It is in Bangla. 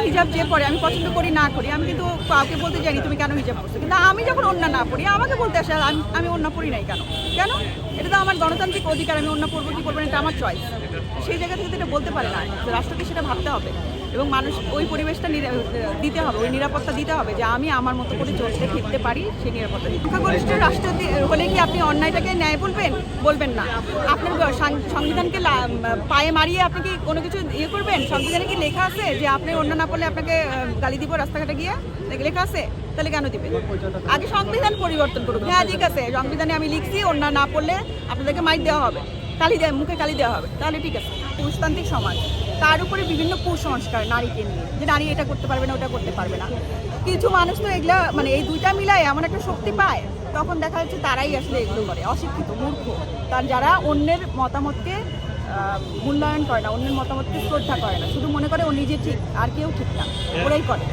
হিজাব যে পরে আমি পছন্দ করি না করি, আমি কিন্তু কাউকে বলতে যাইনি তুমি কেন হিজাব পড়ছো, কিন্তু আমি যখন ওড়না না পড়ি আমাকে বলতে আসে আমি ওড়না পড়ি নাই কেন কেন এটা তো আমার গণতান্ত্রিক অধিকার, আমি ওড়না পড়বো কি পড়বো না এটা আমার চয়েস। সেই জায়গা থেকে তো এটা বলতে পারে না, রাষ্ট্রকে সেটা ভাবতে হবে এবং মানুষ ওই পরিবেশটা দিতে হবে, ওই নিরাপত্তা দিতে হবে যে আমি আমার মতো করে চলতে ফিরতে পারি, সেই নিরাপত্তা দিতে। সংখ্যাগরিষ্ঠ রাষ্ট্র হলে কি আপনি অন্যায়টাকে ন্যায় বলবেন না? আপনার সংবিধানকে পায়ে মারিয়ে আপনি কি কোনো কিছু ইয়ে করবেন? সংবিধানে কি লেখা আছে যে আপনি অন্য না পড়লে আপনাকে গালি দিব রাস্তাঘাটে গিয়ে? লেখা আছে? তাহলে কেন দিবেন? আগে সংবিধান পরিবর্তন করুন। হ্যাঁ ঠিক আছে, সংবিধানে আমি লিখছি অন্য না পড়লে আপনাদেরকে মাইক দেওয়া হবে, মুখে কালি দেওয়া হবে, তাহলে ঠিক আছে। পুরুষতান্ত্রিক সমাজ, তার উপরে বিভিন্ন কুসংস্কার নারীকে নিয়ে, যে নারী এটা করতে পারবে না ওটা করতে পারবে না। কিছু মানুষ তো এগুলা মানে এই দুইটা মিলায় এমন একটা শক্তি পায়, তখন দেখা যাচ্ছে তারাই আসলে এগুলো করে, অশিক্ষিত মূর্খ, তার যারা অন্যের মতামতকে মূল্যায়ন করে না, অন্যের মতামতকে শ্রদ্ধা করে না, শুধু মনে করে ও নিজে ঠিক আর কেউ ঠিক না, ওরাই করে।